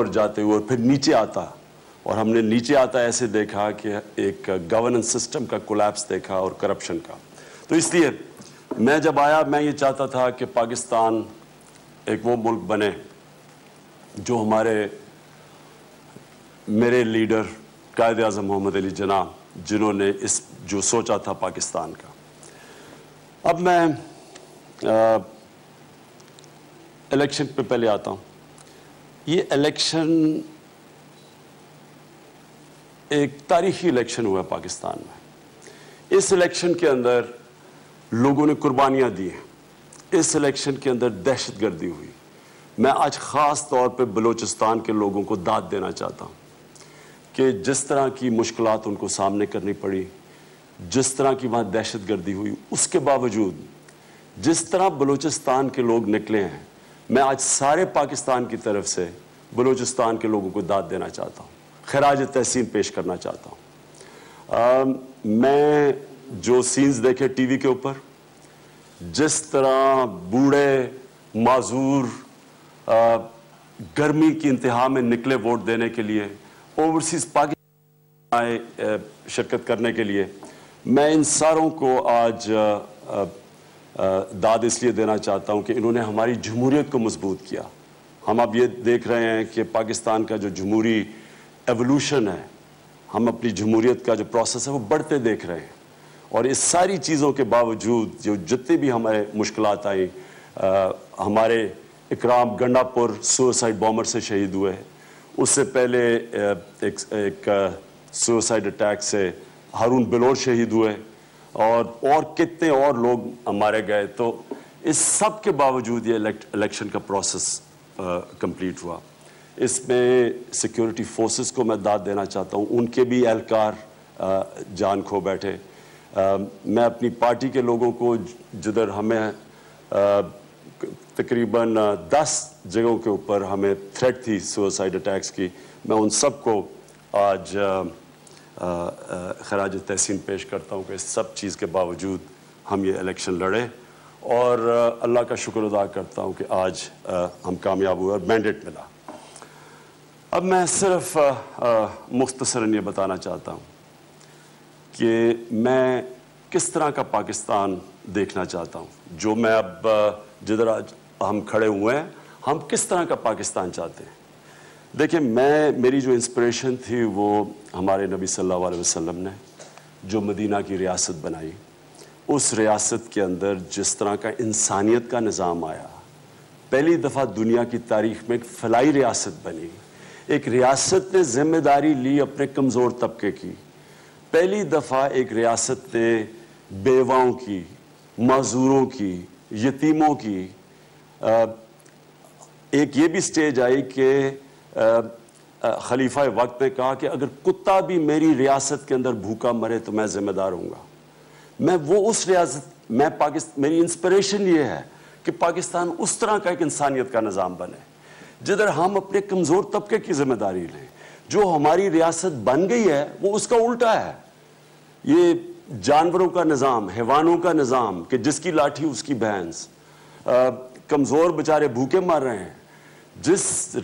اوپر جاتے ہوئے اور پھر نیچے آتا، اور ہم نے نیچے آتا ایسے دیکھا کہ ایک گورننس سسٹم کا کولیپس دیکھا اور کرپشن کا. تو اس لیے میں جب آیا میں یہ چاہتا تھا کہ پاکستان ایک وہ ملک بنے جو میرے لیڈر قائد اعظم محمد علی جناح جنہوں نے جو سوچا تھا پاکستان کا. اب میں الیکشن پہ پہلے آتا ہوں. یہ الیکشن ایک تاریخی الیکشن ہوا ہے پاکستان میں. اس الیکشن کے اندر لوگوں نے قربانیاں دی ہیں. اس الیکشن کے اندر دہشت گردی ہوئی. میں آج خاص طور پہ بلوچستان کے لوگوں کو داد دینا چاہتا ہوں کہ جس طرح کی مشکلات ان کو سامنے کرنی پڑی، جس طرح کی وہاں دہشت گردی ہوئی، اس کے باوجود جس طرح بلوچستان کے لوگ نکلے ہیں، میں آج سارے پاکستان کی طرف سے بلوچستان کے لوگوں کو داد دینا چاہتا ہوں، خراج تحسین پیش کرنا چاہتا ہوں. میں جو سینز دیکھے ٹی وی کے اوپر، جس طرح بوڑھے معذور گرمی کی انتہا میں نکلے ووٹ دینے کے لیے، اوورسیز پاکستان آئے شرکت کرنے کے لیے، میں ان ساروں کو آج داد اس لیے دینا چاہتا ہوں کہ انہوں نے ہماری جمہوریت کو مضبوط کیا. ہم اب یہ دیکھ رہے ہیں کہ پاکستان کا جو جمہوری ایولوشن ہے، ہم اپنی جمہوریت کا جو پروسیس ہے وہ بڑھتے دیکھ رہے ہیں. اور اس ساری چیزوں کے باوجود جتنے بھی ہمارے مشکلات آئیں، ہمارے اکرام گنڈا پور سوسائڈ بامر سے شہید ہوئے، اس سے پہلے ایک سوسائڈ اٹیک سے ہارون بلوچ شہید ہوئے، اور کتنے اور لوگ مارے گئے. تو اس سب کے باوجود یہ الیکشن کا پروسیس کمپلیٹ ہوا. اس میں سیکیورٹی فورسز کو میں داد دینا چاہتا ہوں، ان کے بھی اہلکار جان کھو بیٹھے. میں اپنی پارٹی کے لوگوں کو جدھر ہمیں تقریباً 10 جگہوں کے اوپر ہمیں تھریٹ تھی سوسائڈ اٹیکس کی، میں ان سب کو آج خراج تحسین پیش کرتا ہوں کہ اس سب چیز کے باوجود ہم یہ الیکشن لڑے، اور اللہ کا شکر ادا کرتا ہوں کہ آج ہم کامیاب ہوئے اور مینڈیٹ ملا. اب میں صرف مختصراً یہ بتانا چاہتا ہوں کہ میں کس طرح کا پاکستان دیکھنا چاہتا ہوں. جو میں اب جدھر آج ہم کھڑے ہوئے ہیں، ہم کس طرح کا پاکستان چاہتے ہیں. دیکھیں، میری جو انسپریشن تھی وہ ہمارے نبی صلی اللہ علیہ وسلم نے جو مدینہ کی ریاست بنائی، اس ریاست کے اندر جس طرح کا انسانیت کا نظام آیا، پہلی دفعہ دنیا کی تاریخ میں ایک فلاحی ریاست بنی، ایک ریاست نے ذمہ داری لی اپنے کمزور طبقے کی. پہلی دفعہ ایک ریاست نے بیواؤں کی، معذوروں کی، یتیموں کی. ایک یہ بھی سٹیج آئی کہ خلیفہ وقت نے کہا کہ اگر کتا بھی میری ریاست کے اندر بھوکا مرے تو میں ذمہ دار ہوں گا. میں وہ اس ریاست میری انسپریشن یہ ہے کہ پاکستان اس طرح کا ایک انسانیت کا نظام بنے جدھر ہم اپنے کمزور طبقے کی ذمہ داری لیں. جو ہماری ریاست بن گئی ہے وہ اس کا الٹا ہے. یہ جانوروں کا نظام، حیوانوں کا نظام کہ جس کی لاٹھی اس کی بھینس، کمزور بیچارے بھوکے مر رہے ہیں. جس